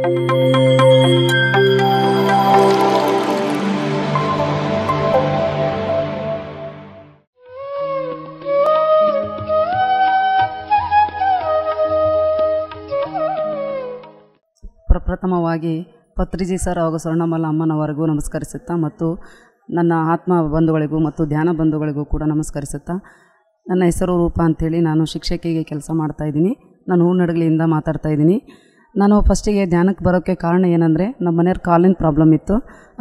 ಪ್ರಥಮವಾಗಿ ಪತ್ರಿಜಿ ಸರ್ ಹಾಗೂ ಸ್ವರ್ಣಮಲ್ಲ ಅಮ್ಮನವರಿಗೂ ನಮಸ್ಕರಿಸುತ್ತಾ ಮತ್ತು ನನ್ನ ಆತ್ಮ ಬಂಧುಗಳಿಗೂ ಮತ್ತು ಧ್ಯಾನ ಬಂಧುಗಳಿಗೂ ಕೂಡ ನಮಸ್ಕರಿಸುತ್ತಾ, ನನ್ನ ಹೆಸರು ರೂಪ ಅಂಥೇಳಿ, ನಾನು ಶಿಕ್ಷಕಿಗೆ ಕೆಲಸ ಮಾಡ್ತಾಯಿದ್ದೀನಿ. ನಾನು ಹೂನಡಗಲಿಯಿಂದ ಮಾತಾಡ್ತಾಯಿದ್ದೀನಿ. ನಾನು ಫಸ್ಟಿಗೆ ಧ್ಯಾನಕ್ಕೆ ಬರೋಕ್ಕೆ ಕಾರಣ ಏನಂದರೆ, ನಮ್ಮ ಮನೆಯವ್ರ ಕಾಲಿನ ಪ್ರಾಬ್ಲಮ್ ಇತ್ತು.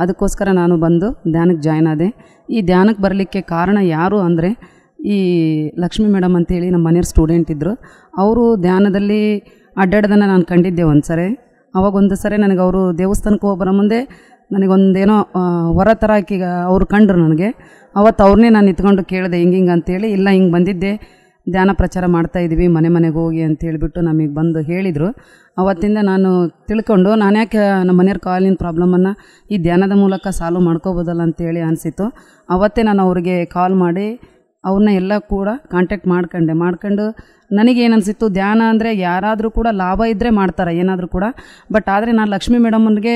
ಅದಕ್ಕೋಸ್ಕರ ನಾನು ಬಂದು ಧ್ಯಾನಕ್ಕೆ ಜಾಯ್ನ್ ಆದೆ. ಈ ಧ್ಯಾನಕ್ಕೆ ಬರಲಿಕ್ಕೆ ಕಾರಣ ಯಾರು ಅಂದರೆ, ಈ ಲಕ್ಷ್ಮೀ ಮೇಡಮ್ ಅಂಥೇಳಿ ನಮ್ಮ ಮನೆಯವ್ರ ಸ್ಟೂಡೆಂಟ್ ಇದ್ದರು. ಅವರು ಧ್ಯಾನದಲ್ಲಿ ಅಡ್ಡಾಡ್ದನ್ನು ನಾನು ಕಂಡಿದ್ದೆ ಒಂದು ಸರಿ. ಅವಾಗ ಒಂದು ಸರಿ ನನಗೆ ಅವರು ದೇವಸ್ಥಾನಕ್ಕೆ ಹೋಗಿ ಬರೋ ಮುಂದೆ ನನಗೊಂದೇನೋ ಹೊರ ಥರ ಈಗ ಅವರು ಕಂಡ್ರು ನನಗೆ. ಅವತ್ತು ಅವ್ರನ್ನೇ ನಾನು ನಿಂತ್ಕೊಂಡು ಕೇಳಿದೆ, ಹಿಂಗೆ ಅಂತೇಳಿ. ಇಲ್ಲ, ಹಿಂಗೆ ಬಂದಿದ್ದೆ, ಧ್ಯಾನ ಪ್ರಚಾರ ಮಾಡ್ತಾಯಿದ್ದೀವಿ, ಮನೆ ಮನೆಗೆ ಹೋಗಿ ಅಂತೇಳಿಬಿಟ್ಟು ನಮಗೆ ಬಂದು ಹೇಳಿದರು. ಅವತ್ತಿಂದ ನಾನು ತಿಳ್ಕೊಂಡು, ನಾನು ಯಾಕೆ ನಮ್ಮ ಮನೆಯವ್ರ ಕಾಲಿನ ಪ್ರಾಬ್ಲಮನ್ನು ಈ ಧ್ಯಾನದ ಮೂಲಕ ಸಾಲ್ವ್ ಮಾಡ್ಕೋಬೋದಲ್ಲ ಅಂತೇಳಿ ಅನಿಸಿತು. ಅವತ್ತೇ ನಾನು ಅವ್ರಿಗೆ ಕಾಲ್ ಮಾಡಿ ಅವ್ರನ್ನ ಎಲ್ಲ ಕೂಡ ಕಾಂಟ್ಯಾಕ್ಟ್ ಮಾಡ್ಕೊಂಡು ನನಗೇನು ಅನಿಸಿತ್ತು, ಧ್ಯಾನ ಅಂದರೆ ಯಾರಾದರೂ ಕೂಡ ಲಾಭ ಇದ್ದರೆ ಮಾಡ್ತಾರೆ ಏನಾದರೂ ಕೂಡ. ಬಟ್ ಆದರೆ ನಾನು ಲಕ್ಷ್ಮೀ ಮೇಡಮ್ಗೆ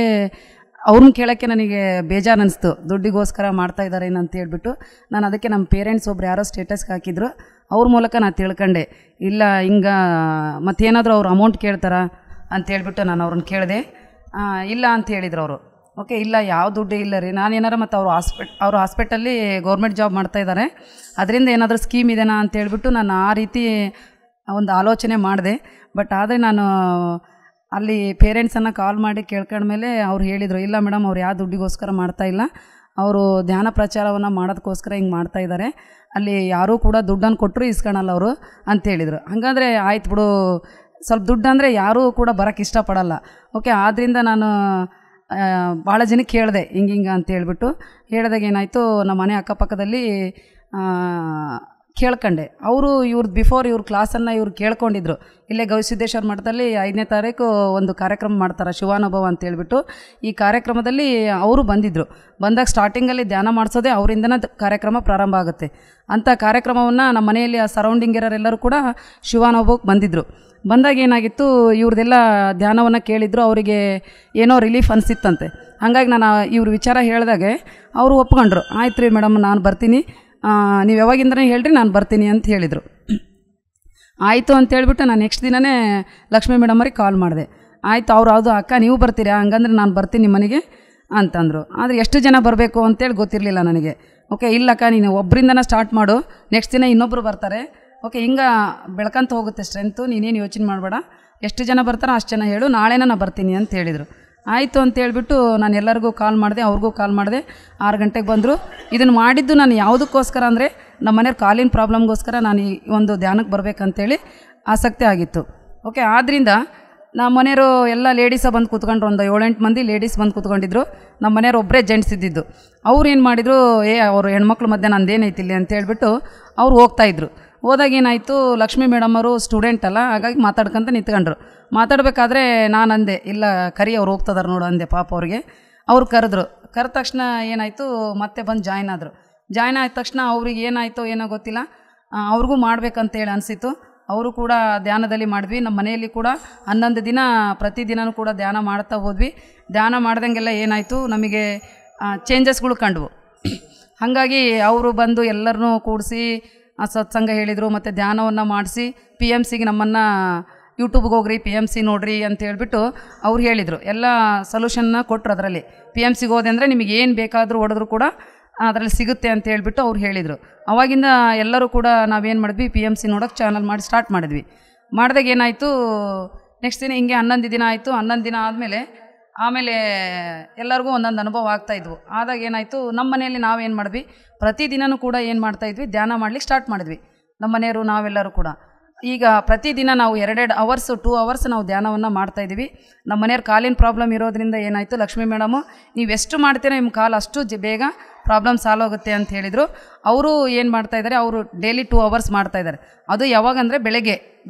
ಅವ್ರನ್ನ ಕೇಳೋಕ್ಕೆ ನನಗೆ ಬೇಜಾರು ಅನಿಸ್ತು, ದುಡ್ಡಿಗೋಸ್ಕರ ಮಾಡ್ತಾಯಿದ್ದಾರೆ ಏನಂತ ಹೇಳ್ಬಿಟ್ಟು. ನಾನು ಅದಕ್ಕೆ ನಮ್ಮ ಪೇರೆಂಟ್ಸ್ ಒಬ್ರು ಯಾರೋ ಸ್ಟೇಟಸ್ಗೆ ಹಾಕಿದ್ರು, ಅವ್ರ ಮೂಲಕ ನಾನು ತಿಳ್ಕೊಂಡೆ. ಇಲ್ಲ ಹಿಂಗೆ ಮತ್ತೇನಾದರೂ ಅವ್ರು ಅಮೌಂಟ್ ಕೇಳ್ತಾರಾ ಅಂತೇಳ್ಬಿಟ್ಟು ನಾನು ಅವ್ರನ್ನ ಕೇಳಿದೆ. ಇಲ್ಲ ಅಂತ ಹೇಳಿದ್ರು ಅವರು. ಓಕೆ, ಇಲ್ಲ, ಯಾವ ದುಡ್ಡು ಇಲ್ಲ ರೀ, ನಾನು ಏನಾರು ಮತ್ತು ಅವರು ಹಾಸ್ಪಿಟಲ್ಲಿ ಗೌರ್ಮೆಂಟ್ ಜಾಬ್ ಮಾಡ್ತಾಯಿದ್ದಾರೆ, ಅದರಿಂದ ಏನಾದರೂ ಸ್ಕೀಮ್ ಇದೆನಾ ಅಂತೇಳ್ಬಿಟ್ಟು ನಾನು ಆ ರೀತಿ ಒಂದು ಆಲೋಚನೆ ಮಾಡಿದೆ. ಬಟ್ ಆದರೆ ನಾನು ಅಲ್ಲಿ ಪೇರೆಂಟ್ಸನ್ನು ಕಾಲ್ ಮಾಡಿ ಕೇಳ್ಕೊಂಡ್ಮೇಲೆ ಅವ್ರು ಹೇಳಿದರು, ಇಲ್ಲ ಮೇಡಮ್, ಅವ್ರು ಯಾವ ದುಡ್ಡಿಗೋಸ್ಕರ ಮಾಡ್ತಾಯಿಲ್ಲ, ಅವರು ಧ್ಯಾನ ಪ್ರಚಾರವನ್ನು ಮಾಡೋದಕ್ಕೋಸ್ಕರ ಹಿಂಗೆ ಮಾಡ್ತಾಯಿದ್ದಾರೆ, ಅಲ್ಲಿ ಯಾರೂ ಕೂಡ ದುಡ್ಡನ್ನು ಕೊಟ್ಟರು ಇಸ್ಕೊಳಲ್ಲ ಅವರು ಅಂತ ಹೇಳಿದರು. ಹಾಗಾದರೆ ಆಯ್ತು ಬಿಡು, ಸ್ವಲ್ಪ ದುಡ್ಡು ಅಂದರೆ ಯಾರೂ ಕೂಡ ಬರೋಕ್ಕೆ ಇಷ್ಟಪಡಲ್ಲ. ಓಕೆ, ಆದ್ದರಿಂದ ನಾನು ಭಾಳ ಜನಕ್ಕೆ ಹೇಳಿದೆ ಹಿಂಗೆ ಅಂತ ಹೇಳ್ಬಿಟ್ಟು. ಹೇಳಿದಾಗ ಏನಾಯಿತು, ನಮ್ಮ ಮನೆ ಅಕ್ಕಪಕ್ಕದಲ್ಲಿ ಕೇಳ್ಕೊಂಡೆ. ಅವರು ಇವ್ರದ್ದು ಬಿಫೋರ್ ಇವ್ರ ಕ್ಲಾಸನ್ನು ಇವ್ರು ಕೇಳ್ಕೊಂಡಿದ್ರು. ಇಲ್ಲೇ ಗವಿಸಿದ್ದೇಶ್ವರ ಮಠದಲ್ಲಿ 5ನೇ ತಾರೀಕು ಒಂದು ಕಾರ್ಯಕ್ರಮ ಮಾಡ್ತಾರೆ, ಶಿವಾನುಭವ ಅಂತ ಹೇಳ್ಬಿಟ್ಟು. ಈ ಕಾರ್ಯಕ್ರಮದಲ್ಲಿ ಅವರು ಬಂದಿದ್ದರು. ಬಂದಾಗ ಸ್ಟಾರ್ಟಿಂಗಲ್ಲಿ ಧ್ಯಾನ ಮಾಡಿಸೋದೇ ಅವರಿಂದನೇ ಕಾರ್ಯಕ್ರಮ ಪ್ರಾರಂಭ ಆಗುತ್ತೆ. ಅಂಥ ಕಾರ್ಯಕ್ರಮವನ್ನು ನಮ್ಮ ಮನೆಯಲ್ಲಿ ಸರೌಂಡಿಂಗ್ ಇರೋರೆಲ್ಲರೂ ಕೂಡ ಶಿವಾನುಭವಕ್ಕೆ ಬಂದಿದ್ದರು. ಬಂದಾಗ ಏನಾಗಿತ್ತು, ಇವ್ರದ್ದೆಲ್ಲ ಧ್ಯಾನವನ್ನು ಕೇಳಿದ್ರು, ಅವರಿಗೆ ಏನೋ ರಿಲೀಫ್ ಅನಿಸಿತ್ತಂತೆ. ಹಾಗಾಗಿ ನಾನು ಇವ್ರ ವಿಚಾರ ಹೇಳಿದಾಗೆ ಅವರು ಒಪ್ಕೊಂಡ್ರು. ಆಯ್ತು ರೀ ಮೇಡಮ್, ನಾನು ಬರ್ತೀನಿ, ನೀವು ಯಾವಾಗಿಂದನೇ ಹೇಳ್ರಿ, ನಾನು ಬರ್ತೀನಿ ಅಂತ ಹೇಳಿದರು. ಆಯಿತು ಅಂತೇಳ್ಬಿಟ್ಟು ನಾನು ನೆಕ್ಸ್ಟ್ ದಿನವೇ ಲಕ್ಷ್ಮೀ ಮೇಡಮರಿಗೆ ಕಾಲ್ ಮಾಡಿದೆ. ಆಯಿತು, ಅವ್ರು ಹೌದು ಅಕ್ಕ ನೀವು ಬರ್ತೀರಾ, ಹಂಗಂದ್ರೆ ನಾನು ಬರ್ತೀನಿ ನಿಮ್ಮ ಮನೆಗೆ ಅಂತಂದರು. ಆದರೆ ಎಷ್ಟು ಜನ ಬರಬೇಕು ಅಂತೇಳಿ ಗೊತ್ತಿರಲಿಲ್ಲ ನನಗೆ. ಓಕೆ, ಇಲ್ಲಕ್ಕ ನೀನು ಒಬ್ಬರಿಂದನೇ ಸ್ಟಾರ್ಟ್ ಮಾಡು, ನೆಕ್ಸ್ಟ್ ದಿನ ಇನ್ನೊಬ್ಬರು ಬರ್ತಾರೆ. ಓಕೆ, ಹಿಂಗೆ ಬೆಳ್ಕಂತ ಹೋಗುತ್ತೆ ಸ್ಟ್ರೆಂತು, ನೀನೇನು ಯೋಚನೆ ಮಾಡಬೇಡ, ಎಷ್ಟು ಜನ ಬರ್ತಾರೋ ಅಷ್ಟು ಜನ ಹೇಳು, ನಾಳೆನೇ ನಾನು ಬರ್ತೀನಿ ಅಂತ ಹೇಳಿದರು. ಆಯಿತು ಅಂತೇಳ್ಬಿಟ್ಟು ನಾನು ಎಲ್ಲರಿಗೂ ಕಾಲ್ ಮಾಡಿದೆ, ಅವ್ರಿಗೂ ಕಾಲ್ ಮಾಡಿದೆ. 6 ಗಂಟೆಗೆ ಬಂದರು. ಇದನ್ನು ಮಾಡಿದ್ದು ನಾನು ಯಾವುದಕ್ಕೋಸ್ಕರ ಅಂದರೆ, ನಮ್ಮ ಮನೆಯವ್ರ ಕಾಲಿನ ಪ್ರಾಬ್ಲಮ್ಗೋಸ್ಕರ ನಾನು ಈ ಒಂದು ಧ್ಯಾನಕ್ಕೆ ಬರಬೇಕಂತೇಳಿ ಆಸಕ್ತಿ ಆಗಿತ್ತು. ಓಕೆ, ಆದ್ದರಿಂದ ನಮ್ಮ ಮನೆಯವರು ಎಲ್ಲ ಲೇಡೀಸ ಬಂದು ಕೂತ್ಕೊಂಡ್ರು. ಒಂದು 7-8 ಮಂದಿ ಲೇಡೀಸ್ ಬಂದು ಕೂತ್ಕೊಂಡಿದ್ರು. ನಮ್ಮ ಮನೆಯವ್ರು ಒಬ್ಬರೇ ಜೆಂಟ್ಸ್ ಇದ್ದಿದ್ದು. ಅವ್ರು ಏನು ಮಾಡಿದರು, ಅವರು ಹೆಣ್ಮಕ್ಳ ಮಧ್ಯೆ ನಂದೇನೈತಿ ಇಲ್ಲಿ ಅಂತ ಹೇಳ್ಬಿಟ್ಟು ಅವ್ರು ಹೋಗ್ತಾಯಿದ್ರು. ಹೋದಾಗ ಏನಾಯಿತು, ಲಕ್ಷ್ಮೀ ಮೇಡಮ್ ಅವರು ಸ್ಟೂಡೆಂಟ್ ಅಲ್ಲ, ಹಾಗಾಗಿ ಮಾತಾಡ್ಕೊಂತ ನಿಂತ್ಕೊಂಡ್ರು. ಮಾತಾಡಬೇಕಾದ್ರೆ ನಾನು ಅಂದೆ, ಇಲ್ಲ ಕರಿ, ಅವ್ರು ಹೋಗ್ತದಾರೆ ನೋಡು ಅಂದೆ ಪಾಪ ಅವ್ರಿಗೆ. ಅವ್ರು ಕರೆದ್ರು. ಕರೆದ ತಕ್ಷಣ ಏನಾಯಿತು, ಮತ್ತೆ ಬಂದು ಜಾಯ್ನ್ ಆದರು. ಜಾಯ್ನ್ ಆದ ತಕ್ಷಣ ಅವ್ರಿಗೆ ಏನಾಯಿತು ಏನೋ ಗೊತ್ತಿಲ್ಲ, ಅವ್ರಿಗೂ ಮಾಡ್ಬೇಕಂತೇಳಿ ಅನಿಸಿತು. ಅವರು ಕೂಡ ಧ್ಯಾನದಲ್ಲಿ ಮಾಡಿದ್ವಿ. ನಮ್ಮ ಮನೆಯಲ್ಲಿ ಕೂಡ 11 ದಿನ ಪ್ರತಿದಿನವೂ ಕೂಡ ಧ್ಯಾನ ಮಾಡ್ತಾ ಹೋದ್ವಿ. ಧ್ಯಾನ ಮಾಡ್ದಂಗೆಲ್ಲ ಏನಾಯಿತು, ನಮಗೆ ಚೇಂಜಸ್ಗಳು ಕಂಡವು. ಹಾಗಾಗಿ ಅವರು ಬಂದು ಎಲ್ಲರನ್ನೂ ಕೂಡಿಸಿ ಸತ್ಸಂಗ ಹೇಳಿದರು, ಮತ್ತು ಧ್ಯಾನವನ್ನು ಮಾಡಿಸಿ PMCಗೆ ನಮ್ಮನ್ನು ಯೂಟ್ಯೂಬ್ಗೆ ಹೋಗ್ರಿ, PMC ನೋಡಿರಿ ಅಂತ ಹೇಳ್ಬಿಟ್ಟು ಅವ್ರು ಹೇಳಿದರು. ಎಲ್ಲ ಸೊಲ್ಯೂಷನ್ನ ಕೊಟ್ಟರು. ಅದರಲ್ಲಿ PMCಗೆ ಹೋದೆ ಅಂದರೆ ನಿಮಗೆ ಏನು ಬೇಕಾದರೂ ಹೊಡೆದ್ರು ಕೂಡ ಅದರಲ್ಲಿ ಸಿಗುತ್ತೆ ಅಂತ ಹೇಳ್ಬಿಟ್ಟು ಅವ್ರು ಹೇಳಿದರು. ಅವಾಗಿಂದ ಎಲ್ಲರೂ ಕೂಡ ನಾವೇನು ಮಾಡಿದ್ವಿ, PMC ನೋಡೋಕ್ಕೆ ಚಾನಲ್ ಮಾಡಿ ಸ್ಟಾರ್ಟ್ ಮಾಡಿದ್ವಿ. ಮಾಡಿದಾಗ ಏನಾಯಿತು, ನೆಕ್ಸ್ಟ್ ದಿನ ಹಿಂಗೆ 11 ದಿನ ಆಯಿತು. 11 ದಿನ ಆಮೇಲೆ ಎಲ್ಲರಿಗೂ ಒಂದೊಂದು ಅನುಭವ ಆಗ್ತಾಯಿದ್ವು. ಆದಾಗ ಏನಾಯಿತು, ನಮ್ಮ ಮನೆಯಲ್ಲಿ ನಾವೇನು ಮಾಡಿದ್ವಿ, ಪ್ರತಿದಿನವೂ ಕೂಡ ಏನು ಮಾಡ್ತಾಯಿದ್ವಿ, ಧ್ಯಾನ ಮಾಡಲಿಕ್ಕೆ ಸ್ಟಾರ್ಟ್ ಮಾಡಿದ್ವಿ. ನಮ್ಮ ಮನೆಯವರು ನಾವೆಲ್ಲರೂ ಕೂಡ ಈಗ ಪ್ರತಿದಿನ ನಾವು 2 ಅವರ್ಸ್ 2 ಅವರ್ಸ್ ನಾವು ಧ್ಯಾನವನ್ನು ಮಾಡ್ತಾಯಿದ್ದೀವಿ. ನಮ್ಮ ಮನೆಯವ್ರ ಕಾಲಿನ ಪ್ರಾಬ್ಲಮ್ ಇರೋದ್ರಿಂದ ಏನಾಯಿತು, ಲಕ್ಷ್ಮೀ ಮೇಡಮು ನೀವು ಎಷ್ಟು ಮಾಡ್ತೀರೋ ನಿಮ್ಮ ಕಾಲು ಅಷ್ಟು ಬೇಗ ಪ್ರಾಬ್ಲಮ್ ಸಾಲ್ವ್ ಆಗುತ್ತೆ ಅಂತ ಹೇಳಿದರು. ಅವರು ಏನು ಮಾಡ್ತಾಯಿದ್ದಾರೆ, ಅವರು ಡೈಲಿ 2 ಅವರ್ಸ್ ಮಾಡ್ತಾಯಿದ್ದಾರೆ. ಅದು ಯಾವಾಗಂದರೆ ಬೆಳಗ್ಗೆ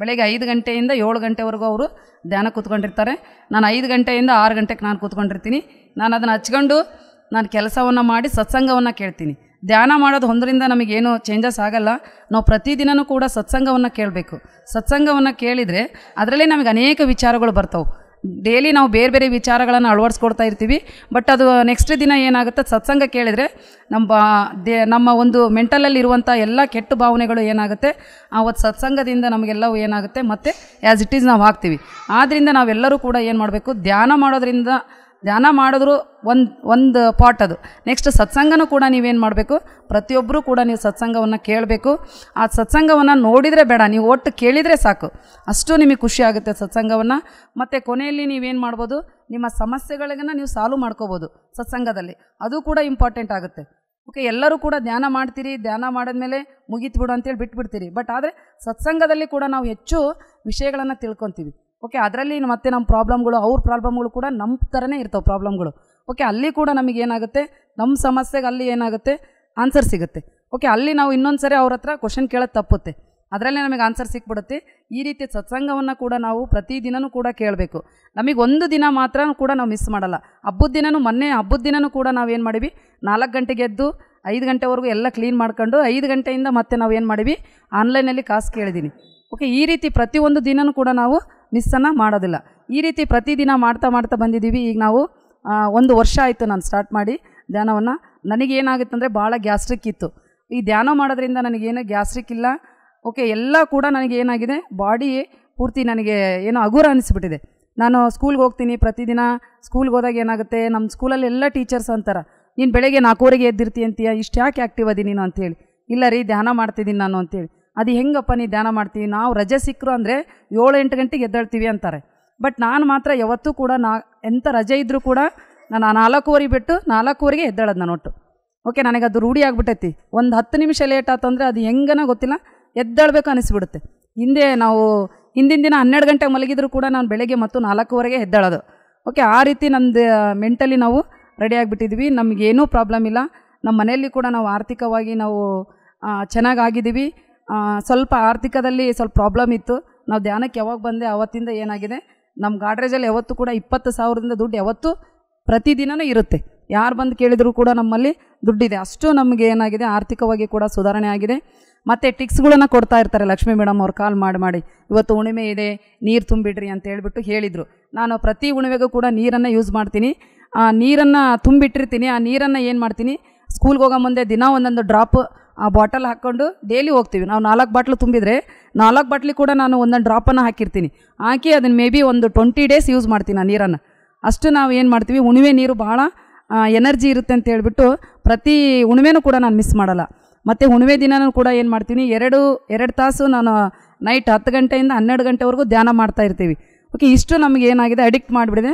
5 ಗಂಟೆಯಿಂದ 7 ಗಂಟೆವರೆಗೂ ಅವರು ಧ್ಯಾನ ಕೂತ್ಕೊಂಡಿರ್ತಾರೆ. ನಾನು 5 ಗಂಟೆಯಿಂದ 6 ಗಂಟೆಗೆ ನಾನು ಕೂತ್ಕೊಂಡಿರ್ತೀನಿ. ನಾನು ಅದನ್ನು ಹಚ್ಕೊಂಡು ನಾನು ಕೆಲಸವನ್ನು ಮಾಡಿ ಸತ್ಸಂಗವನ್ನು ಕೇಳ್ತೀನಿ. ಧ್ಯಾನ ಮಾಡೋದು ಒಂದರಿಂದ ನಮಗೇನು ಚೇಂಜಸ್ ಆಗಲ್ಲ. ನಾವು ಪ್ರತಿದಿನವೂ ಕೂಡ ಸತ್ಸಂಗವನ್ನು ಕೇಳಬೇಕು. ಸತ್ಸಂಗವನ್ನು ಕೇಳಿದರೆ ಅದರಲ್ಲೇ ನಮಗೆ ಅನೇಕ ವಿಚಾರಗಳು ಬರ್ತವೆ. ಡೈಲಿ ನಾವು ಬೇರೆ ಬೇರೆ ವಿಚಾರಗಳನ್ನು ಅಳವಡಿಸ್ಕೊಡ್ತಾ ಇರ್ತೀವಿ. ಬಟ್ ಅದು ನೆಕ್ಸ್ಟ್ ದಿನ ಏನಾಗುತ್ತೆ, ಸತ್ಸಂಗ ಕೇಳಿದರೆ ನಮ್ಮ ಒಂದು ಮೆಂಟಲಲ್ಲಿ ಇರುವಂಥ ಎಲ್ಲ ಕೆಟ್ಟ ಭಾವನೆಗಳು ಏನಾಗುತ್ತೆ ಆವತ್ತು ಸತ್ಸಂಗದಿಂದ ನಮಗೆಲ್ಲವೂ ಏನಾಗುತ್ತೆ ಮತ್ತು ಆ್ಯಸ್ ಇಟ್ ಈಸ್ ನಾವು ಹಾಕ್ತೀವಿ. ಆದ್ದರಿಂದ ನಾವೆಲ್ಲರೂ ಕೂಡ ಏನು ಮಾಡಬೇಕು, ಧ್ಯಾನ ಮಾಡಿದ್ರು ಒಂದು ಪಾರ್ಟ್ ಅದು. ನೆಕ್ಸ್ಟ್ ಸತ್ಸಂಗನೂ ಕೂಡ ನೀವೇನು ಮಾಡಬೇಕು, ಪ್ರತಿಯೊಬ್ಬರೂ ಕೂಡ ನೀವು ಸತ್ಸಂಗವನ್ನು ಕೇಳಬೇಕು. ಆ ಸತ್ಸಂಗವನ್ನು ನೋಡಿದರೆ ಬೇಡ, ನೀವು ಒಟ್ಟು ಕೇಳಿದರೆ ಸಾಕು, ಅಷ್ಟು ನಿಮಗೆ ಖುಷಿ ಆಗುತ್ತೆ ಸತ್ಸಂಗವನ್ನು. ಮತ್ತು ಕೊನೆಯಲ್ಲಿ ನೀವೇನು ಮಾಡ್ಬೋದು, ನಿಮ್ಮ ಸಮಸ್ಯೆಗಳಿಗನ್ನು ನೀವು ಸಾಲ್ವ್ ಮಾಡ್ಕೋಬೋದು ಸತ್ಸಂಗದಲ್ಲಿ, ಅದು ಕೂಡ ಇಂಪಾರ್ಟೆಂಟ್ ಆಗುತ್ತೆ. ಓಕೆ, ಎಲ್ಲರೂ ಕೂಡ ಧ್ಯಾನ ಮಾಡ್ತೀರಿ, ಧ್ಯಾನ ಮಾಡಿದ್ಮೇಲೆ ಮುಗೀತು ಬಿಡು ಅಂತೇಳಿ ಬಿಟ್ಬಿಡ್ತೀರಿ. ಬಟ್ ಆದರೆ ಸತ್ಸಂಗದಲ್ಲಿ ಕೂಡ ನಾವು ಹೆಚ್ಚು ವಿಷಯಗಳನ್ನು ತಿಳ್ಕೊತೀವಿ. ಓಕೆ, ಅದರಲ್ಲಿ ಮತ್ತೆ ನಮ್ಮ ಪ್ರಾಬ್ಲಮ್ಗಳು, ಅವ್ರ ಪ್ರಾಬ್ಲಮ್ಗಳು ಕೂಡ ನಮ್ಮ ಥರನೇ ಇರ್ತಾವೆ ಪ್ರಾಬ್ಲಮ್ಗಳು. ಓಕೆ, ಅಲ್ಲಿ ಕೂಡ ನಮಗೇನಾಗುತ್ತೆ, ನಮ್ಮ ಸಮಸ್ಯೆಗೆ ಅಲ್ಲಿ ಏನಾಗುತ್ತೆ ಆನ್ಸರ್ ಸಿಗುತ್ತೆ. ಓಕೆ, ಅಲ್ಲಿ ನಾವು ಇನ್ನೊಂದು ಸರಿ ಅವ್ರ ಹತ್ರ ಕ್ವಶನ್ ಕೇಳೋದು ತಪ್ಪುತ್ತೆ, ಅದರಲ್ಲೇ ನಮಗೆ ಆನ್ಸರ್ ಸಿಕ್ಬಿಡುತ್ತೆ. ಈ ರೀತಿ ಸತ್ಸಂಗವನ್ನು ಕೂಡ ನಾವು ಪ್ರತಿದಿನವೂ ಕೂಡ ಕೇಳಬೇಕು. ನಮಗೆ ಒಂದು ದಿನ ಮಾತ್ರ ಕೂಡ ನಾವು ಮಿಸ್ ಮಾಡಲ್ಲ. ಹಬ್ಬದ ದಿನವೂ, ಮೊನ್ನೆ ಹಬ್ಬದ ದಿನವೂ ಕೂಡ ನಾವೇನು ಮಾಡೀವಿ, 4 ಗಂಟೆಗೆ ಎದ್ದು 5 ಗಂಟೆವರೆಗೂ ಎಲ್ಲ ಕ್ಲೀನ್ ಮಾಡ್ಕೊಂಡು 5 ಗಂಟೆಯಿಂದ ಮತ್ತೆ ನಾವು ಏನು ಮಾಡೀವಿ, ಆನ್ಲೈನಲ್ಲಿ ಕಾಸು ಕೇಳಿದ್ದೀನಿ. ಓಕೆ, ಈ ರೀತಿ ಪ್ರತಿಯೊಂದು ದಿನವೂ ಕೂಡ ನಾವು ಮಿಸ್ಸನ್ನು ಮಾಡೋದಿಲ್ಲ. ಈ ರೀತಿ ಪ್ರತಿದಿನ ಮಾಡ್ತಾ ಬಂದಿದ್ದೀವಿ. ಈಗ ನಾವು 1 ವರ್ಷ ಆಯಿತು ನಾನು ಸ್ಟಾರ್ಟ್ ಮಾಡಿ ಧ್ಯಾನವನ್ನು. ನನಗೇನಾಗುತ್ತೆ ಅಂದರೆ ಭಾಳ ಗ್ಯಾಸ್ಟ್ರಿಕ್ ಇತ್ತು. ಈ ಧ್ಯಾನ ಮಾಡೋದ್ರಿಂದ ನನಗೇನು ಗ್ಯಾಸ್ಟ್ರಿಕ್ ಇಲ್ಲ. ಓಕೆ, ಎಲ್ಲ ಕೂಡ ನನಗೇನಾಗಿದೆ, ಬಾಡಿ ಪೂರ್ತಿ ನನಗೆ ಏನೋ ಹಗುರ ಅನಿಸ್ಬಿಟ್ಟಿದೆ. ನಾನು ಸ್ಕೂಲ್ಗೆ ಹೋಗ್ತೀನಿ, ಪ್ರತಿದಿನ ಸ್ಕೂಲ್ಗೆ ಹೋದಾಗ ಏನಾಗುತ್ತೆ, ನಮ್ಮ ಸ್ಕೂಲಲ್ಲಿ ಎಲ್ಲ ಟೀಚರ್ಸ್ ಅಂತಾರೆ, ನೀನು ಬೆಳಗ್ಗೆ 4:15ಗೆ ಎದ್ದಿರ್ತಿ ಅಂತೀಯ, ಇಷ್ಟು ಯಾಕೆ ಆ್ಯಕ್ಟಿವ್ ಅದಿ ನೀನು ಅಂತೇಳಿ. ಇಲ್ಲ ರೀ, ಧ್ಯಾನ ಮಾಡ್ತಿದ್ದೀನಿ ನಾನು ಅಂತೇಳಿ. ಅದು ಹೆಂಗಪ್ಪ ನೀ ಧ್ಯಾನ ಮಾಡ್ತೀವಿ, ನಾವು ರಜೆ ಸಿಕ್ಕರು ಅಂದರೆ 7-8 ಗಂಟೆಗೆ ಎದ್ದೇಳ್ತೀವಿ ಅಂತಾರೆ. ಬಟ್ ನಾನು ಮಾತ್ರ ಯಾವತ್ತೂ ಕೂಡ ಎಂಥ ರಜೆ ಇದ್ದರೂ ಕೂಡ ನಾನು 4:15 ಬಿಟ್ಟು 4:15ಗೆ ಎದ್ದೇಳೋದು ನಾನು ಒಟ್ಟು. ಓಕೆ, ನನಗದು ರೂಢಿ ಆಗಿಬಿಟ್ಟೈತಿ. ಒಂದು 10 ನಿಮಿಷ ಲೇಟ್ ಆತಂದರೆ ಅದು ಹೆಂಗನ ಗೊತ್ತಿಲ್ಲ, ಎದ್ದೇಳಬೇಕು ಅನಿಸ್ಬಿಡುತ್ತೆ. ಹಿಂದಿನ ದಿನ 12 ಗಂಟೆಗೆ ಮಲಗಿದ್ರು ಕೂಡ ನಾನು ಬೆಳಗ್ಗೆ ಮತ್ತು 4:15ಗೆ ಎದ್ದೇಳೋದು. ಓಕೆ, ಆ ರೀತಿ ನಮ್ಮದು ಮೆಂಟಲಿ ನಾವು ರೆಡಿ ಆಗಿಬಿಟ್ಟಿದ್ವಿ. ನಮಗೇನೂ ಪ್ರಾಬ್ಲಮ್ ಇಲ್ಲ. ನಮ್ಮ ಮನೆಯಲ್ಲಿ ಕೂಡ ನಾವು ಆರ್ಥಿಕವಾಗಿ ನಾವು ಚೆನ್ನಾಗಿದ್ದೀವಿ. ಸ್ವಲ್ಪ ಆರ್ಥಿಕದಲ್ಲಿ ಸ್ವಲ್ಪ ಪ್ರಾಬ್ಲಮ್ ಇತ್ತು. ನಾವು ಧ್ಯಾನಕ್ಕೆ ಯಾವಾಗ ಬಂದೆ ಆವತ್ತಿಂದ ಏನಾಗಿದೆ, ನಮ್ಮ ಗಾಡ್ರೇಜಲ್ಲಿ ಯಾವತ್ತೂ ಕೂಡ 20,000ದಿಂದ ದುಡ್ಡು ಯಾವತ್ತೂ ಪ್ರತಿದಿನವೂ ಇರುತ್ತೆ. ಯಾರು ಬಂದು ಕೇಳಿದರೂ ಕೂಡ ನಮ್ಮಲ್ಲಿ ದುಡ್ಡಿದೆ. ಅಷ್ಟು ನಮಗೆ ಏನಾಗಿದೆ, ಆರ್ಥಿಕವಾಗಿ ಕೂಡ ಸುಧಾರಣೆ ಆಗಿದೆ. ಮತ್ತು ಟಿಕ್ಸ್ಗಳನ್ನು ಕೊಡ್ತಾ ಇರ್ತಾರೆ ಲಕ್ಷ್ಮೀ ಮೇಡಮ್ ಅವ್ರು ಕಾಲ್ ಮಾಡಿ, ಇವತ್ತು ಹುಣ್ಣಿಮೆ ಇದೆ, ನೀರು ತುಂಬಿಡ್ರಿ ಅಂತ ಹೇಳ್ಬಿಟ್ಟು ಹೇಳಿದರು. ನಾನು ಪ್ರತಿ ಹುಣ್ಣಿಮೆಗೂ ಕೂಡ ನೀರನ್ನು ಯೂಸ್ ಮಾಡ್ತೀನಿ. ಆ ನೀರನ್ನು ತುಂಬಿಟ್ಟಿರ್ತೀನಿ. ಆ ನೀರನ್ನು ಏನು ಮಾಡ್ತೀನಿ, ಸ್ಕೂಲ್ಗೆ ಹೋಗೋ ಮುಂದೆ ದಿನ ಒಂದೊಂದು ಡ್ರಾಪ್ ಆ ಬಾಟಲ್ ಹಾಕ್ಕೊಂಡು ಡೈಲಿ ಹೋಗ್ತೀವಿ. ನಾವು 4 ಬಾಟ್ಲು ತುಂಬಿದರೆ 4 ಬಾಟ್ಲಿ ಕೂಡ ನಾನು ಒಂದೊಂದು ಡ್ರಾಪನ್ನು ಹಾಕಿರ್ತೀನಿ. ಹಾಕಿ ಅದನ್ನು ಮೇ ಬಿ ಒಂದು 20 ಡೇಸ್ ಯೂಸ್ ಮಾಡ್ತೀನಿ ಆ ನೀರನ್ನು. ಅಷ್ಟು ನಾವು ಏನು ಮಾಡ್ತೀವಿ, ಹುಣ್ಣಿಮೆ ನೀರು ಭಾಳ ಎನರ್ಜಿ ಇರುತ್ತೆ ಅಂತ ಹೇಳ್ಬಿಟ್ಟು ಪ್ರತಿ ಹುಣ್ಣಿಮೆನೂ ಕೂಡ ನಾನು ಮಿಸ್ ಮಾಡಲ್ಲ. ಮತ್ತು ಹುಣ್ಣಿಮೆ ದಿನವೂ ಕೂಡ ಏನು ಮಾಡ್ತೀನಿ, 2 ತಾಸು ನಾನು ನೈಟ್ 10 ಗಂಟೆಯಿಂದ 12 ಗಂಟೆವರೆಗೂ ಧ್ಯಾನ ಮಾಡ್ತಾ ಇರ್ತೀವಿ. ಓಕೆ, ಇಷ್ಟು ನಮಗೆ ಏನಾಗಿದೆ, ಅಡಿಕ್ಟ್ ಮಾಡಿಬಿಡಿದೆ.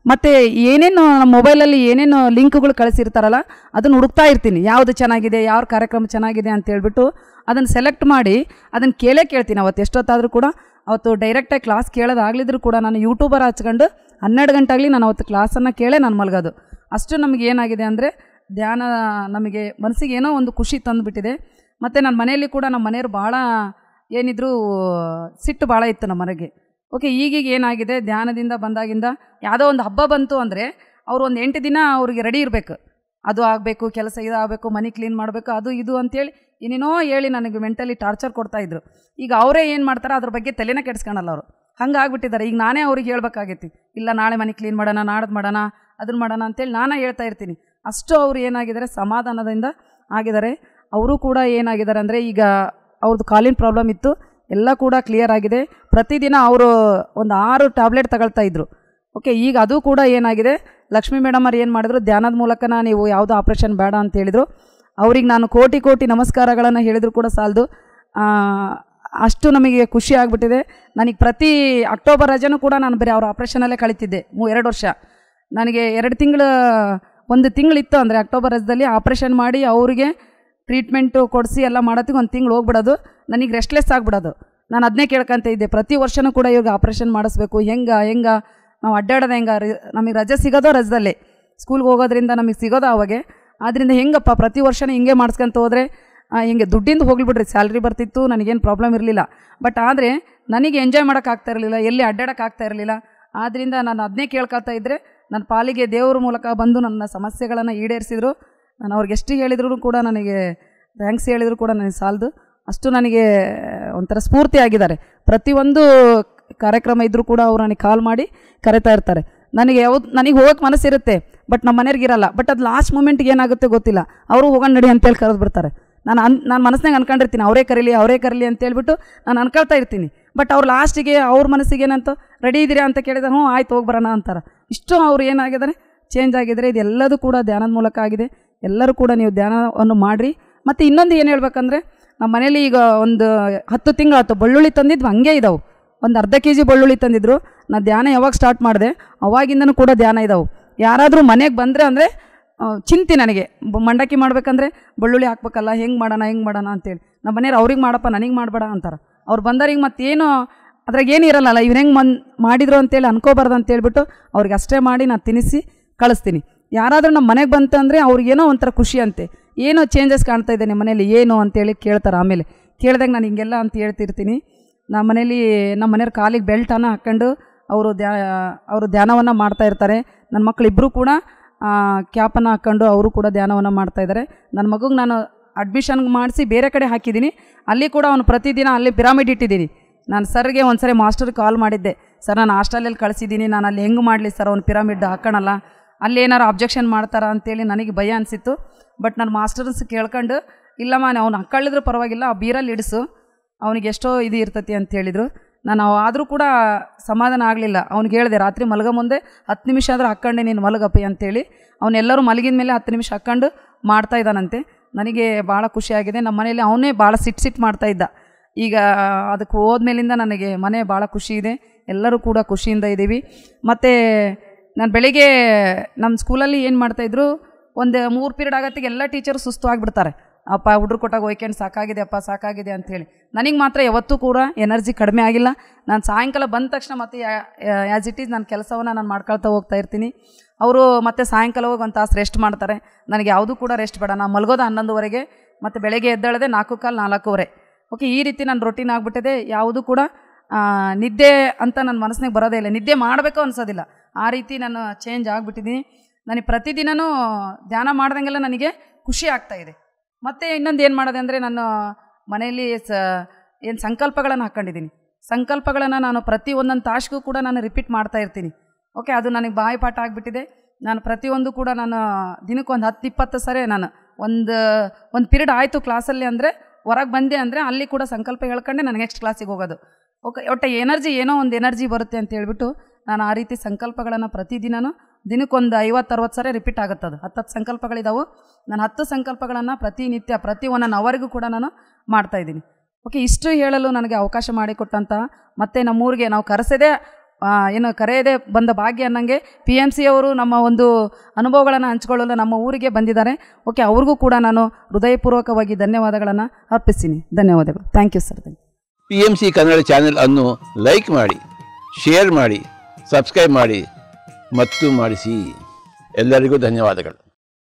ಮತ್ತು ಏನೇನು ನಮ್ಮ ಮೊಬೈಲಲ್ಲಿ ಏನೇನು ಲಿಂಕ್ಗಳು ಕಳಿಸಿರ್ತಾರಲ್ಲ ಅದನ್ನು ಹುಡುಕ್ತಾ ಇರ್ತೀನಿ, ಯಾವುದು ಚೆನ್ನಾಗಿದೆ, ಯಾವ ಕಾರ್ಯಕ್ರಮ ಚೆನ್ನಾಗಿದೆ ಅಂತೇಳ್ಬಿಟ್ಟು ಅದನ್ನು ಸೆಲೆಕ್ಟ್ ಮಾಡಿ ಅದನ್ನು ಕೇಳ್ತೀನಿ. ಅವತ್ತು ಎಷ್ಟೊತ್ತಾದರೂ ಕೂಡ ಅವತ್ತು ಡೈರೆಕ್ಟಾಗಿ ಕ್ಲಾಸ್ ಕೇಳೋದಾಗಲಿದ್ರು ಕೂಡ ನಾನು ಯೂಟ್ಯೂಬರ್ ಹಚ್ಕೊಂಡು 12 ಗಂಟೆ ಆಗಲಿ ನಾನು ಅವತ್ತು ಕ್ಲಾಸನ್ನು ಕೇಳೇ ನಾನು ಮಲಗೋದು. ಅಷ್ಟು ನಮಗೆ ಏನಾಗಿದೆ ಅಂದರೆ ಧ್ಯಾನ ನಮಗೆ ಮನಸ್ಸಿಗೆ ಏನೋ ಒಂದು ಖುಷಿ ತಂದುಬಿಟ್ಟಿದೆ. ಮತ್ತು ನನ್ನ ಮನೆಯಲ್ಲಿ ಕೂಡ ನಮ್ಮ ಮನೆಯವರು ಭಾಳ ಏನಿದ್ರು ಸಿಟ್ಟು ಭಾಳ ಇತ್ತು ನಮ್ಮ ಮನೆಗೆ. ಓಕೆ, ಈಗೀಗ ಏನಾಗಿದೆ, ಧ್ಯಾನದಿಂದ ಬಂದಾಗಿಂದ ಯಾವುದೋ ಒಂದು ಹಬ್ಬ ಬಂತು ಅಂದರೆ ಅವರು ಒಂದು 8 ದಿನ ಅವ್ರಿಗೆ ರೆಡಿ ಇರಬೇಕು. ಅದು ಆಗಬೇಕು, ಕೆಲಸ ಇದು ಆಗಬೇಕು, ಮನೆ ಕ್ಲೀನ್ ಮಾಡಬೇಕು, ಅದು ಇದು ಅಂತೇಳಿ ಏನೇನೋ ಹೇಳಿ ನನಗೆ ಮೆಂಟಲಿ ಟಾರ್ಚರ್ ಕೊಡ್ತಾಯಿದ್ರು. ಈಗ ಅವರೇ ಏನು ಮಾಡ್ತಾರೆ, ಅದ್ರ ಬಗ್ಗೆ ತಲೆನೇ ಕೆಡಿಸ್ಕೊಳಲ್ಲ ಅವರು. ಹಂಗೆ ಆಗ್ಬಿಟ್ಟಿದ್ದಾರೆ. ಈಗ ನಾನೇ ಅವ್ರಿಗೆ ಹೇಳ್ಬೇಕಾಗೈತಿ, ಇಲ್ಲ ನಾಳೆ ಮನೆ ಕ್ಲೀನ್ ಮಾಡೋಣ, ನಾಡ್ದು ಮಾಡೋಣ, ಅದನ್ನು ಮಾಡೋಣ ಅಂತೇಳಿ ನಾನೇ ಹೇಳ್ತಾ ಇರ್ತೀನಿ. ಅಷ್ಟು ಅವರು ಏನಾಗಿದ್ದಾರೆ, ಸಮಾಧಾನದಿಂದ ಆಗಿದ್ದಾರೆ. ಅವರು ಕೂಡ ಏನಾಗಿದ್ದಾರೆ ಅಂದರೆ ಈಗ ಅವ್ರದ್ದು ಕಾಲಿನ ಪ್ರಾಬ್ಲಮ್ ಇತ್ತು, ಎಲ್ಲ ಕೂಡ ಕ್ಲಿಯರ್ ಆಗಿದೆ. ಪ್ರತಿದಿನ ಅವರು ಒಂದು 6 ಟ್ಯಾಬ್ಲೆಟ್ ತಗೊಳ್ತಾ ಇದ್ರು. ಓಕೆ, ಈಗ ಅದು ಕೂಡ ಏನಾಗಿದೆ, ಲಕ್ಷ್ಮೀ ಮೇಡಮ್ ಅವ್ರು ಏನು ಮಾಡಿದ್ರು, ಧ್ಯಾನದ ಮೂಲಕನ ನೀವು ಯಾವುದೋ ಆಪ್ರೇಷನ್ ಬೇಡ ಅಂತ ಹೇಳಿದರು. ಅವ್ರಿಗೆ ನಾನು ಕೋಟಿ ನಮಸ್ಕಾರಗಳನ್ನು ಹೇಳಿದ್ರು ಕೂಡ ಸಾಲದು. ಅಷ್ಟು ನಮಗೆ ಖುಷಿ ಆಗಿಬಿಟ್ಟಿದೆ. ನನಗೆ ಪ್ರತಿ ಅಕ್ಟೋಬರ್ ರಜೆನೂ ಕೂಡ ನಾನು ಬರೀ ಅವ್ರ ಆಪ್ರೇಷನಲ್ಲೇ ಕಳೀತಿದ್ದೆ. 2 ವರ್ಷ ನನಗೆ 1 ತಿಂಗಳಿತ್ತು ಅಂದರೆ ಅಕ್ಟೋಬರ್ ರಜದಲ್ಲಿ ಆಪ್ರೇಷನ್ ಮಾಡಿ ಅವರಿಗೆ ಟ್ರೀಟ್ಮೆಂಟು ಕೊಡಿಸಿ ಎಲ್ಲ ಮಾಡೋತ್ತಿಗೆ 1 ತಿಂಗಳು ಹೋಗ್ಬಿಡೋದು. ನನಗೆ ರೆಸ್ಟ್ಲೆಸ್ ಆಗಿಬಿಡೋದು. ನಾನು ಅದನ್ನೇ ಕೇಳ್ಕೊತ ಇದ್ದೆ, ಪ್ರತಿ ವರ್ಷವೂ ಕೂಡ ಇವ್ರಿಗೆ ಆಪ್ರೇಷನ್ ಮಾಡಿಸ್ಬೇಕು, ಹೆಂಗೆ ನಾವು ಅಡ್ಡಾಡೋದು ಹೆಂಗೆ, ನಮಗೆ ರಜೆ ಸಿಗೋದೋ ರಜದಲ್ಲೇ, ಸ್ಕೂಲ್ಗೆ ಹೋಗೋದ್ರಿಂದ ನಮಗೆ ಸಿಗೋದು ಅವಾಗೆ. ಆದ್ದರಿಂದ ಹೆಂಗಪ್ಪ ಪ್ರತಿ ವರ್ಷವೂ ಹಿಂಗೆ ಮಾಡಿಸ್ಕೊಂತ ಹೋದರೆ ಹಿಂಗೆ ದುಡ್ಡಿಂದ ಹೋಗ್ಲಿಬಿಡ್ರಿ, ಸ್ಯಾಲ್ರಿ ಬರ್ತಿತ್ತು, ನನಗೇನು ಪ್ರಾಬ್ಲಮ್ ಇರಲಿಲ್ಲ. ಬಟ್ ಆದರೆ ನನಗೆ ಎಂಜಾಯ್ ಮಾಡೋಕ್ಕಾಗ್ತಾ ಇರಲಿಲ್ಲ, ಎಲ್ಲಿ ಅಡ್ಡಾಡೋಕ್ಕಾಗ್ತಾ ಇರಲಿಲ್ಲ. ಆದ್ದರಿಂದ ನಾನು ಅದನ್ನೇ ಕೇಳ್ಕೊತಾ ಇದ್ದರೆ ನನ್ನ ಪಾಲಿಗೆ ದೇವ್ರ ಮೂಲಕ ಬಂದು ನನ್ನ ಸಮಸ್ಯೆಗಳನ್ನು ಈಡೇರಿಸಿದ್ರು. ನಾನು ಅವ್ರಿಗೆ ಎಷ್ಟು ಹೇಳಿದ್ರು ಕೂಡ ನನಗೆ ಥ್ಯಾಂಕ್ಸ್ ಹೇಳಿದ್ರು ಕೂಡ ನನಗೆ ಸಾಲದು. ಅಷ್ಟು ನನಗೆ ಒಂಥರ ಸ್ಫೂರ್ತಿ ಆಗಿದ್ದಾರೆ. ಪ್ರತಿಯೊಂದು ಕಾರ್ಯಕ್ರಮ ಇದ್ದರೂ ಕೂಡ ಅವ್ರು ನನಗೆ ಕಾಲ್ ಮಾಡಿ ಕರಿತಾ ಇರ್ತಾರೆ. ನನಗೆ ಹೋಗೋಕ್ಕೆ ಮನಸ್ಸಿರುತ್ತೆ, ಬಟ್ ನಮ್ಮ ಮನೆಯವ್ರಿಗೆ ಇರಲ್ಲ. ಬಟ್ ಅದು ಲಾಸ್ಟ್ ಮೂಮೆಂಟ್ಗೆ ಏನಾಗುತ್ತೆ ಗೊತ್ತಿಲ್ಲ, ಅವರು ಹೋಗೋಣ ನಡಿ ಅಂತೇಳಿ ಕರೆದು ಬಿಡ್ತಾರೆ. ನಾನು ಮನಸ್ಸಿನಾಗ ಅನ್ಕೊಂಡಿರ್ತೀನಿ ಅವರೇ ಕರೀಲಿ ಅಂತೇಳ್ಬಿಟ್ಟು ನಾನು ಅನ್ಕೊಳ್ತಾ ಇರ್ತೀನಿ. ಬಟ್ ಅವ್ರು ಲಾಸ್ಟಿಗೆ ಅವ್ರ ಮನಸ್ಸಿಗೆ ಏನಂತ ರೆಡಿ ಇದ್ದೀರಾ ಅಂತ ಕೇಳಿದ್ರೆ ಹ್ಞೂ ಆಯ್ತು ಹೋಗಿ ಬರೋಣ ಅಂತಾರೆ. ಇಷ್ಟು ಅವ್ರು ಏನಾಗಿದ್ದಾರೆ ಚೇಂಜ್ ಆಗಿದ್ದಾರೆ. ಇದೆಲ್ಲದೂ ಕೂಡ ಧ್ಯಾನದ ಮೂಲಕ ಆಗಿದೆ. ಎಲ್ಲರೂ ಕೂಡ ನೀವು ಧ್ಯಾನವನ್ನು ಮಾಡಿರಿ. ಮತ್ತು ಇನ್ನೊಂದು ಏನು ಹೇಳ್ಬೇಕಂದ್ರೆ, ನಮ್ಮ ಮನೇಲಿ ಈಗ ಒಂದು 10 ತಿಂಗಳಾಯ್ತು ಬೆಳ್ಳುಳ್ಳಿ ತಂದಿದ್ವು ಹಂಗೆ ಇದಾವೆ. ಒಂದು ಅರ್ಧ kg ಬೆಳ್ಳುಳ್ಳಿ ತಂದಿದ್ರು. ನಾನು ಧ್ಯಾನ ಯಾವಾಗ ಸ್ಟಾರ್ಟ್ ಮಾಡಿದೆ ಅವಾಗಿಂದನೂ ಕೂಡ ಧ್ಯಾನ ಇದಾವೆ. ಯಾರಾದರೂ ಮನೆಗೆ ಬಂದರೆ ಅಂದರೆ ಚಿಂತೆ ನನಗೆ, ಮಂಡಕ್ಕಿ ಮಾಡ್ಬೇಕಂದ್ರೆ ಬೆಳ್ಳುಳ್ಳಿ ಹಾಕ್ಬೇಕಲ್ಲ, ಹೆಂಗೆ ಮಾಡೋಣ ಅಂತೇಳಿ. ನಮ್ಮ ಮನೆಯವ್ರು ಅವ್ರಿಗೆ ಮಾಡಪ್ಪ ನನಗೆ ಮಾಡಬೇಡ ಅಂತಾರೆ. ಅವ್ರು ಬಂದವ್ರಿಗೆ ಮತ್ತೇನು ಅದ್ರಾಗ ಏನು ಇರಲ್ಲ, ಇವ್ರು ಹೆಂಗೆ ಮಾಡಿದ್ರು ಅಂತೇಳಿ ಅನ್ಕೋಬಾರ್ದು ಅಂತೇಳ್ಬಿಟ್ಟು ಅವ್ರಿಗೆ ಅಷ್ಟೇ ಮಾಡಿ ನಾನು ತಿನ್ನಿಸಿ ಕಳಿಸ್ತೀನಿ. ಯಾರಾದರೂ ನಮ್ಮ ಮನೆಗೆ ಬಂತಂದರೆ ಅವ್ರಿಗೇನೋ ಒಂಥರ ಖುಷಿ ಅಂತೆ, ಏನೋ ಚೇಂಜಸ್ ಕಾಣ್ತಾ ಇದೆ ನಿಮ್ಮ ಮನೇಲಿ ಏನು ಅಂತೇಳಿ ಕೇಳ್ತಾರೆ. ಆಮೇಲೆ ಕೇಳಿದಾಗ ನಾನು ಹಿಂಗೆಲ್ಲ ಅಂತ ಹೇಳ್ತಿರ್ತೀನಿ. ನಮ್ಮ ಮನೆಯವ್ರ ಕಾಲಿಗೆ ಬೆಲ್ಟನ್ನು ಹಾಕ್ಕೊಂಡು ಅವರು ಧ್ಯಾನವನ್ನು ಮಾಡ್ತಾ ಇರ್ತಾರೆ. ನನ್ನ ಮಕ್ಕಳಿಬ್ಬರು ಕೂಡ ಕ್ಯಾಪನ್ನು ಹಾಕ್ಕೊಂಡು ಅವರು ಕೂಡ ಧ್ಯಾನವನ್ನು ಮಾಡ್ತಾಯಿದ್ದಾರೆ. ನನ್ನ ಮಗುಗೆ ನಾನು ಅಡ್ಮಿಷನ್ಗೆ ಮಾಡಿಸಿ ಬೇರೆ ಕಡೆ ಹಾಕಿದ್ದೀನಿ. ಅಲ್ಲಿ ಕೂಡ ಅವನು ಪ್ರತಿದಿನ ಅಲ್ಲಿ ಪಿರಾಮಿಡ್ ಇಟ್ಟಿದ್ದೀನಿ. ನಾನು ಸರ್ಗೆ ಒಂದು ಸರಿ ಮಾಸ್ಟರ್ಗೆ ಕಾಲ್ ಮಾಡಿದ್ದೆ, ಸರ್ ನಾನು ಹಾಸ್ಟೆಲಲ್ಲಿ ಕಳಿಸಿದ್ದೀನಿ, ನಾನು ಅಲ್ಲಿ ಹೆಂಗೆ ಮಾಡಲಿ ಸರ್, ಅವ್ನು ಪಿರಾಮಿಡ್ ಹಾಕೋಣಲ್ಲ, ಅಲ್ಲಿ ಏನಾರು ಅಬ್ಜೆಕ್ಷನ್ ಮಾಡ್ತಾರಾ ಅಂತೇಳಿ ನನಗೆ ಭಯ ಅನಿಸಿತ್ತು. ಬಟ್ ನಾನು ಮಾಸ್ಟರ್ಸ್ ಕೇಳ್ಕೊಂಡು ಇಲ್ಲಮ್ಮ ಅವ್ನು ಹಾಕ್ಕೊಳ್ಳಿದ್ರು ಪರವಾಗಿಲ್ಲ, ಆ ಬೀರಲ್ಲಿ ಇಡಿಸು, ಅವನಿಗೆ ಎಷ್ಟೋ ಇದು ಇರ್ತೈತಿ ಅಂತ ಹೇಳಿದರು. ನಾನು ಆದರೂ ಕೂಡ ಸಮಾಧಾನ ಆಗಲಿಲ್ಲ. ಅವ್ನಿಗೆ ಹೇಳಿದೆ ರಾತ್ರಿ ಮಲಗೋ ಮುಂದೆ 10 ನಿಮಿಷ ಆದರೂ ಹಾಕ್ಕೊಂಡೆ ನೀನು ಮಲಗಪ್ಪಿ ಅಂತೇಳಿ. ಅವನ್ನೆಲ್ಲರೂ ಮಲಗಿದ ಮೇಲೆ 10 ನಿಮಿಷ ಹಾಕ್ಕೊಂಡು ಮಾಡ್ತಾ ಇದ್ದಾನಂತೆ. ನನಗೆ ಭಾಳ ಖುಷಿಯಾಗಿದೆ. ನಮ್ಮ ಮನೇಲಿ ಅವನೇ ಭಾಳ ಸಿಟ್ಟು ಮಾಡ್ತಾಯಿದ್ದ. ಈಗ ಅದಕ್ಕೆ ಹೋದ್ಮೇಲಿಂದ ನನಗೆ ಮನೆ ಭಾಳ ಖುಷಿ ಇದೆ. ಎಲ್ಲರೂ ಕೂಡ ಖುಷಿಯಿಂದ ಇದ್ದೀವಿ. ಮತ್ತು ನಾನು ಬೆಳಿಗ್ಗೆ ನಮ್ಮ ಸ್ಕೂಲಲ್ಲಿ ಏನು ಮಾಡ್ತಾಯಿದ್ರು, ಒಂದು 3 ಪೀರಿಯಡ್ ಆಗತ್ತಿಗೆ ಎಲ್ಲ ಟೀಚರು ಸುಸ್ತು ಆಗಿಬಿಡ್ತಾರೆ. ಅಪ್ಪ ಹುಡ್ರು ಕೊಟ್ಟಾಗ ಒಯ್ಕೊಂಡು ಸಾಕಾಗಿದೆ ಅಂಥೇಳಿ. ನನಗೆ ಮಾತ್ರ ಯಾವತ್ತೂ ಕೂಡ ಎನರ್ಜಿ ಕಡಿಮೆ ಆಗಿಲ್ಲ. ನಾನು ಸಾಯಂಕಾಲ ಬಂದ ತಕ್ಷಣ ಮತ್ತೆ ಆ್ಯಸ್ ಇಟ್ ಈಸ್ ನನ್ನ ಕೆಲಸವನ್ನು ನಾನು ಮಾಡ್ಕೊಳ್ತಾ ಹೋಗ್ತಾ ಇರ್ತೀನಿ. ಅವರು ಮತ್ತೆ ಸಾಯಂಕಾಲ ಹೋಗಿ ಒಂದು ತಾಸು ರೆಸ್ಟ್ ಮಾಡ್ತಾರೆ. ನನಗೆ ಯಾವುದೂ ಕೂಡ ರೆಸ್ಟ್ ಬೇಡ. ನಾನು ಮಲಗೋದು 11ವರೆಗೆ, ಮತ್ತು ಬೆಳಗ್ಗೆ ಎದ್ದೇಳದೆ 4:15 4:00 ಓಕೆ. ಈ ರೀತಿ ನನ್ನ ರೊಟೀನ್ ಆಗಿಬಿಟ್ಟಿದೆ. ಯಾವುದೂ ಕೂಡ ನಿದ್ದೆ ಅಂತ ನನ್ನ ಮನಸ್ಸಿನಾಗ ಬರೋದೇ ಇಲ್ಲ, ನಿದ್ದೆ ಮಾಡಬೇಕು ಅನ್ಸೋದಿಲ್ಲ. ಆ ರೀತಿ ನಾನು ಚೇಂಜ್ ಆಗಿಬಿಟ್ಟಿದ್ದೀನಿ. ನನಗೆ ಪ್ರತಿದಿನವೂ ಧ್ಯಾನ ಮಾಡ್ದಂಗೆಲ್ಲ ನನಗೆ ಖುಷಿ ಆಗ್ತಾಯಿದೆ. ಮತ್ತು ಇನ್ನೊಂದು ಏನು ಮಾಡೋದೆ ಅಂದರೆ, ನಾನು ಮನೆಯಲ್ಲಿ ಏನು ಸಂಕಲ್ಪಗಳನ್ನು ಹಾಕ್ಕೊಂಡಿದ್ದೀನಿ. ಸಂಕಲ್ಪಗಳನ್ನು ನಾನು ಪ್ರತಿ ಒಂದೊಂದು ತಾಸಿಗೂ ಕೂಡ ನಾನು ರಿಪೀಟ್ ಮಾಡ್ತಾ ಇರ್ತೀನಿ. ಓಕೆ, ಅದು ನನಗೆ ಬಾಯಿಪಾಠ ಆಗಿಬಿಟ್ಟಿದೆ. ನಾನು ಪ್ರತಿಯೊಂದು ಕೂಡ ನಾನು ದಿನಕ್ಕೊಂದು 10-20 ಸರಿ ನಾನು ಒಂದು ಪೀರಿಯಡ್ ಆಯಿತು ಕ್ಲಾಸಲ್ಲಿ ಅಂದರೆ, ಹೊರಗೆ ಬಂದೆ ಅಂದರೆ ಅಲ್ಲಿ ಕೂಡ ಸಂಕಲ್ಪ ಹೇಳ್ಕೊಂಡೆ ನಾನು ನೆಕ್ಸ್ಟ್ ಕ್ಲಾಸಿಗೆ ಹೋಗೋದು. ಓಕೆ, ಒಟ್ಟು ಏನೋ ಒಂದು ಎನರ್ಜಿ ಬರುತ್ತೆ ಅಂತ ಹೇಳ್ಬಿಟ್ಟು ನಾನು ಆ ರೀತಿ ಸಂಕಲ್ಪಗಳನ್ನು ಪ್ರತಿದಿನವೂ ದಿನಕ್ಕೊಂದು 50-60 ಸರಿ ರಿಪೀಟ್ ಆಗುತ್ತದು. 10 ಸಂಕಲ್ಪಗಳಿದ್ದಾವೆ. ನಾನು 10 ಸಂಕಲ್ಪಗಳನ್ನು ಪ್ರತಿನಿತ್ಯ ಪ್ರತಿ 1 ಅವರ್ಗೂ ಕೂಡ ನಾನು ಮಾಡ್ತಾಯಿದ್ದೀನಿ. ಓಕೆ, ಇಷ್ಟು ಹೇಳಲು ನನಗೆ ಅವಕಾಶ ಮಾಡಿಕೊಟ್ಟಂಥ ಮತ್ತು ನಮ್ಮೂರಿಗೆ ನಾವು ಕರೆಯದೇ ಬಂದ ಭಾಗ್ಯ ಅನ್ನಂಗೆ PMC ಅವರು ನಮ್ಮ ಒಂದು ಅನುಭವಗಳನ್ನು ಹಂಚ್ಕೊಳ್ಳಲು ನಮ್ಮ ಊರಿಗೆ ಬಂದಿದ್ದಾರೆ. ಓಕೆ, ಅವ್ರಿಗೂ ಕೂಡ ನಾನು ಹೃದಯಪೂರ್ವಕವಾಗಿ ಧನ್ಯವಾದಗಳನ್ನು ಅರ್ಪಿಸ್ತೀನಿ. ಧನ್ಯವಾದಗಳು. Thank you sir. PMC Kannada channel ಅನ್ನು ಲೈಕ್ ಮಾಡಿ, ಶೇರ್ ಮಾಡಿ, ಸಬ್ಸ್ಕ್ರೈಬ್ ಮಾಡಿ ಮತ್ತು ಮಾಡಿಸಿ. ಎಲ್ಲರಿಗೂ ಧನ್ಯವಾದಗಳು.